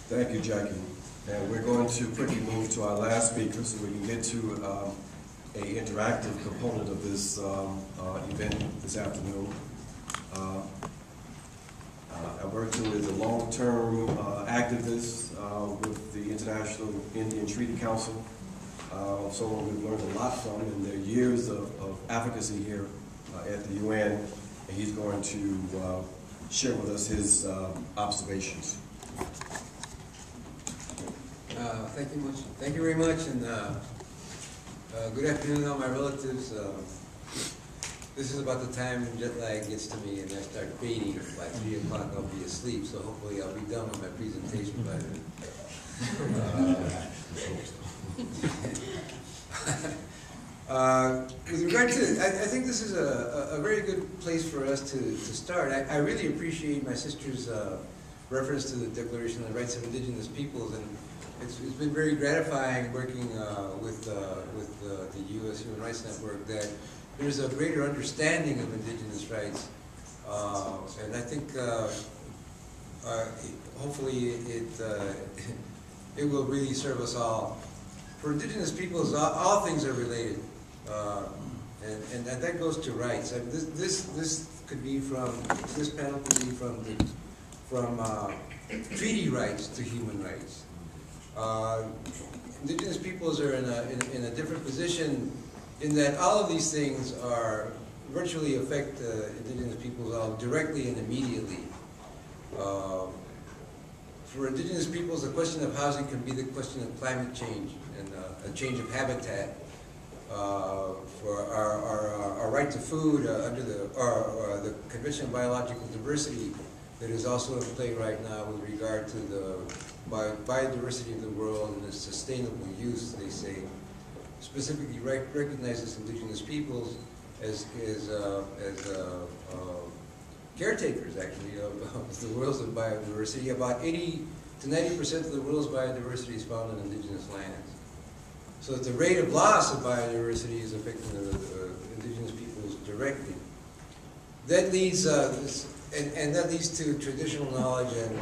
Thank you, Jackie. And we're going to quickly move to our last speaker so we can get to an interactive component of this event this afternoon. Alberto is a long-term activist with the International Indian Treaty Council, someone we've learned a lot from in their years of advocacy here at the UN, and he's going to share with us his observations. Thank you very much, and good afternoon, all my relatives. This is about the time jet lag gets to me, and I start fading. By 3 o'clock, I'll be asleep. So hopefully, I'll be done with my presentation by then. With regard to, I think this is a very good place for us to start. I really appreciate my sister's reference to the Declaration of the Rights of Indigenous Peoples, and it's been very gratifying working with the U.S. Human Rights Network that there's a greater understanding of indigenous rights, and I think hopefully it will really serve us all. For indigenous peoples, all things are related, and that goes to rights. I mean, this could be this panel could be from treaty rights to human rights. Indigenous peoples are in a different position in that all of these things are virtually affect indigenous peoples all directly and immediately. For indigenous peoples, the question of housing can be the question of climate change and a change of habitat. For our right to food under the Convention on Biological Diversity that is also in play right now with regard to the biodiversity of the world and its sustainable use, they say, specifically recognizes indigenous peoples as caretakers, actually, of the worlds of biodiversity. About 80 to 90% of the world's biodiversity is found in indigenous lands. So that the rate of loss of biodiversity is affecting the indigenous peoples directly. That leads, and that leads to traditional knowledge and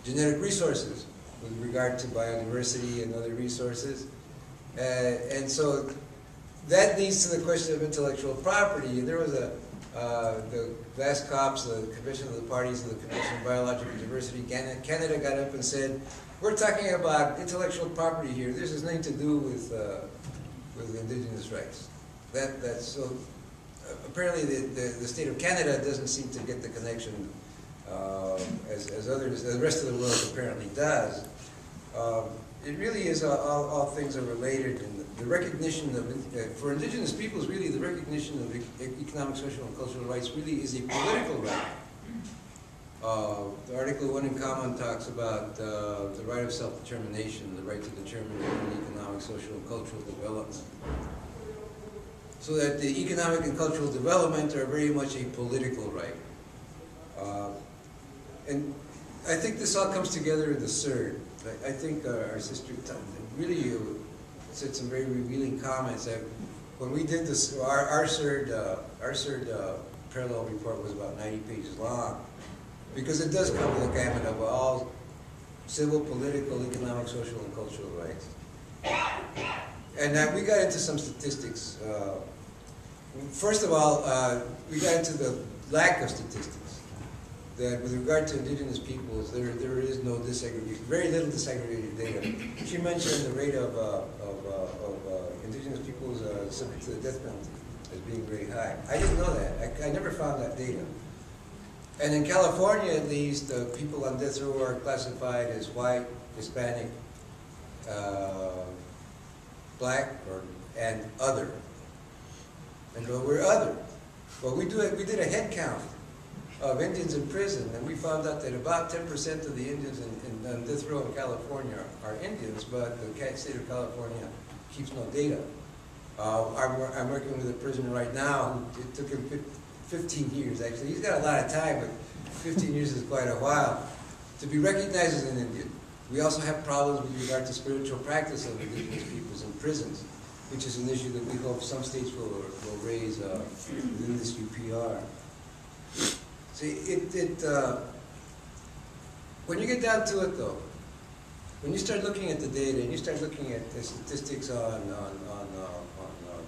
genetic resources with regard to biodiversity and other resources. And so that leads to the question of intellectual property. And there was the GlassCops, the Convention of the Parties of the Convention on Biological Diversity, Canada got up and said, we're talking about intellectual property here. This has nothing to do with indigenous rights. That's so. Apparently, the state of Canada doesn't seem to get the connection as others, the rest of the world apparently does. It really is all things are related, and the recognition of for indigenous peoples, really the recognition of economic, social, and cultural rights really is a political right. The Article 1 in Common talks about the right of self-determination, the right to determine your own economic, social, and cultural development. So that the economic and cultural development are very much a political right. And I think this all comes together in the CERD. I think our sister really said some very revealing comments. That when we did this, our CERD parallel report was about 90 pages long, because it does cover the gamut of all civil, political, economic, social, and cultural rights. And we got into some statistics. First of all, we got into the lack of statistics. That with regard to indigenous peoples, there is no disaggregation, very little disaggregated data. She mentioned the rate of indigenous peoples subject to the death penalty as being very high. I didn't know that. I never found that data. And in California, at least, people on death row are classified as white, Hispanic, black, and other. And we're other. Well, we did a head count of Indians in prison, and we found out that about 10% of the Indians in death row in California are Indians, but the state of California keeps no data. I'm working with a prisoner right now who it took him 15 years, actually. He's got a lot of time, but 15 years is quite a while to be recognized as an Indian. We also have problems with regard to spiritual practice of indigenous peoples in prisons, which is an issue that we hope some states will raise within this UPR. See, when you get down to it, though, when you start looking at the data and you start looking at the statistics on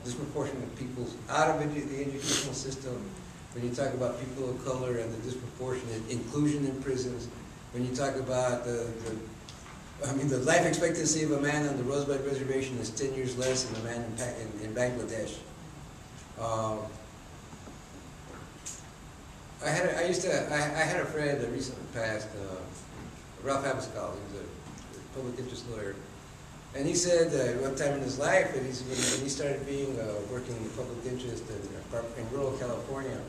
disproportionate people out of the educational system, when you talk about people of color and the disproportionate inclusion in prisons, when you talk about the life expectancy of a man on the Rosebud Reservation is 10 years less than a man in Bangladesh. I had a friend that recently passed, Ralph Abascal. He was a public interest lawyer, and he said one time in his life that when he started working in public interest in rural California,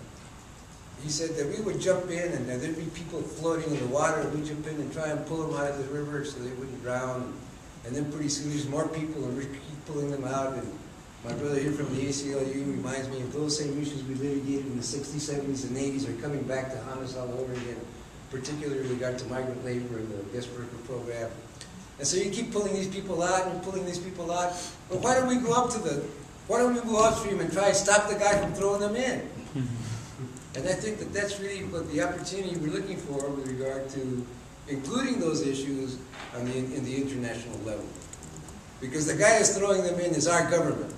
he said that we would jump in and there'd be people floating in the water, and we'd jump in and try and pull them out of the river so they wouldn't drown, and then pretty soon there's more people and we keep pulling them out. And my brother here from the ACLU reminds me of those same issues we litigated in the 60s, 70s, and 80s are coming back to haunt us all over again, particularly with regard to migrant labor and the guest worker program. And so you keep pulling these people out and pulling these people out. But why don't we go upstream and try to stop the guy from throwing them in? And I think that that's really what the opportunity we're looking for with regard to including those issues in the international level. Because the guy that's throwing them in is our government.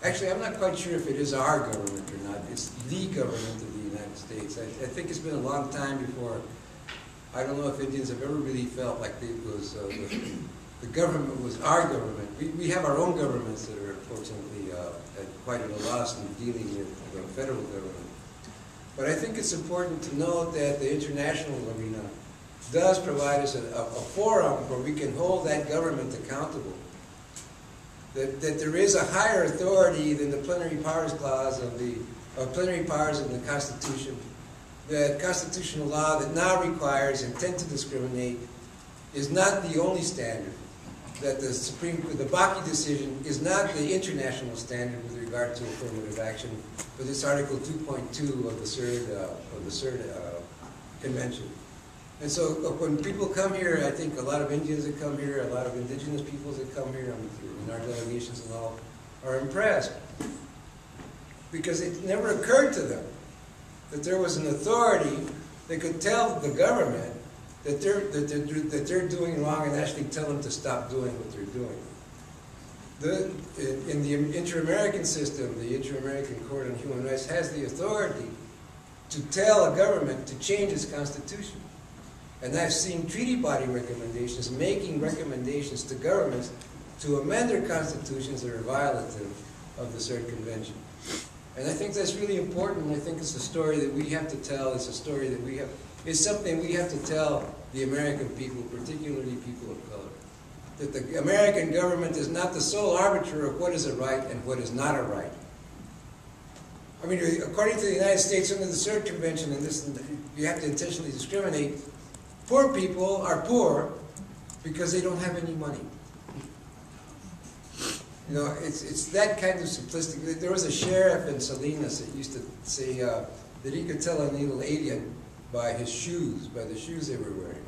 Actually, I'm not quite sure if it is our government or not. It's the government of the United States. I think it's been a long time before. I don't know if Indians have ever really felt like it was the government was our government. We have our own governments that are unfortunately quite at a loss in dealing with the federal government. But I think it's important to note that the international arena does provide us a forum where we can hold that government accountable. That there is a higher authority than the plenary powers clause of the plenary powers in the Constitution. That constitutional law that now requires intent to discriminate is not the only standard. That the Bakke decision is not the international standard with regard to affirmative action, but it's Article 2.2 of the CERD Convention. And so when people come here, I think a lot of Indians that come here, a lot of indigenous peoples that come here in our delegations and all, are impressed. Because it never occurred to them that there was an authority that could tell the government that they're doing wrong and actually tell them to stop doing what they're doing. In the Inter-American system, the Inter-American Court on Human Rights has the authority to tell a government to change its constitution. And I've seen treaty body recommendations making recommendations to governments to amend their constitutions that are violative of the CERD Convention. And I think that's really important, and I think it's a story that we have to tell. It's a story that it's something we have to tell the American people, particularly people of color. That the American government is not the sole arbiter of what is a right and what is not a right. I mean, according to the United States under the CERD Convention, and this, you have to intentionally discriminate, poor people are poor because they don't have any money. You know, it's that kind of simplistic. There was a sheriff in Salinas that used to say that he could tell an illegal alien by his shoes, by the shoes they were wearing.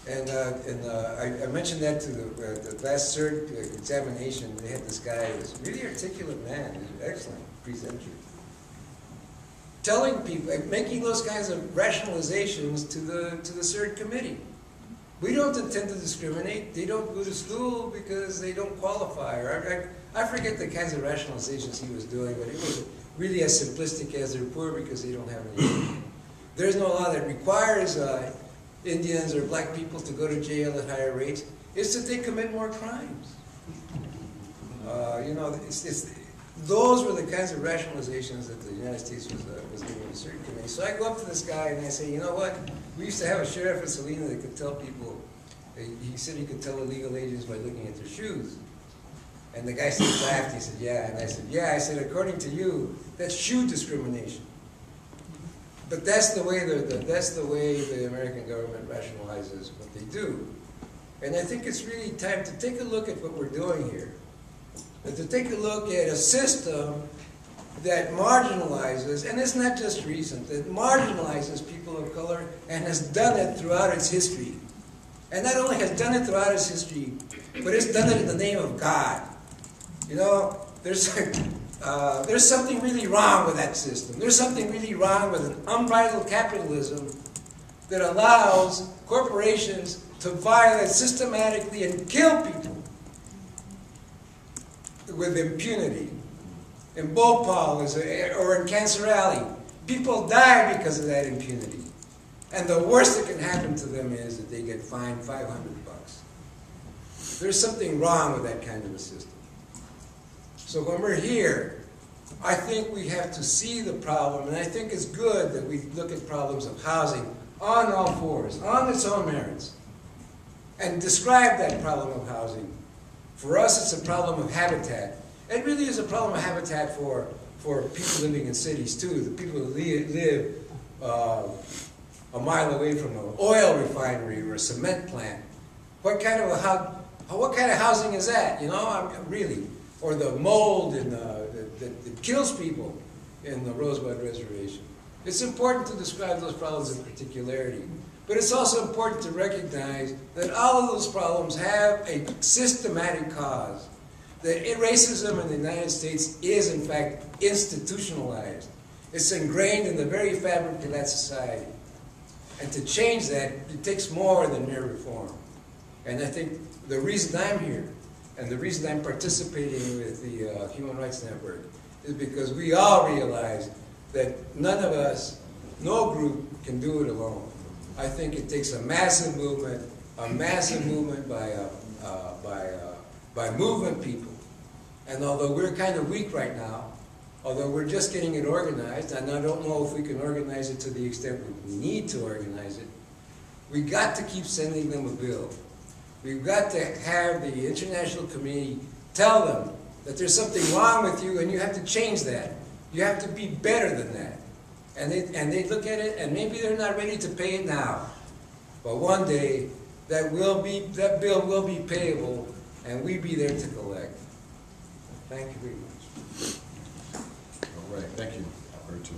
And I mentioned that to the last CERD examination. They had this guy, this really articulate man, he was an excellent presenter, telling people, making those kinds of rationalizations to the CERD committee. We don't intend to discriminate. They don't go to school because they don't qualify. Or I forget the kinds of rationalizations he was doing, but it was really as simplistic as they're poor because they don't have any money. There's no law that requires Indians or black people to go to jail at higher rates. It's that they commit more crimes. You know, those were the kinds of rationalizations that the United States was giving the CERD committee. So I go up to this guy and I say, you know what? We used to have a sheriff in Salinas that could tell people, he said he could tell illegal aliens by looking at their shoes. And the guy laughed, he said, yeah. And I said, yeah. I said, according to you, that's shoe discrimination. But that's the way the American government rationalizes what they do. And I think it's really time to take a look at what we're doing here. And to take a look at a system that marginalizes, and it's not just recent, that marginalizes people of color and has done it throughout its history. And not only has done it throughout its history, but it's done it in the name of God. You know, there's there's something really wrong with that system. There's something really wrong with an unbridled capitalism that allows corporations to violate systematically and kill people with impunity. In Bhopal or in Cancer Alley, people die because of that impunity. And the worst that can happen to them is that they get fined $500. There's something wrong with that kind of a system. So when we're here, I think we have to see the problem, and I think it's good that we look at problems of housing on all fours, on its own merits, and describe that problem of housing. For us, it's a problem of habitat. It really is a problem of habitat for people living in cities too, the people who live a mile away from an oil refinery or a cement plant. What kind of housing is that? You know, really, or the mold that kills people in the Rosebud Reservation. It's important to describe those problems in particularity, but it's also important to recognize that all of those problems have a systematic cause. That racism in the United States is, in fact, institutionalized. It's ingrained in the very fabric of that society. And to change that, it takes more than mere reform. And I think the reason I'm here, and the reason I'm participating with the Human Rights Network, is because we all realize that none of us, no group, can do it alone. I think it takes a massive movement by movement people. And although we're kind of weak right now, although we're just getting it organized, and I don't know if we can organize it to the extent we need to organize it, we got to keep sending them a bill. We've got to have the international community tell them that there's something wrong with you and you have to change that. You have to be better than that. And they look at it, and maybe they're not ready to pay it now. But one day, that bill will be payable, and we'll be there to collect. Thank you very much. All right, thank you, Alberto.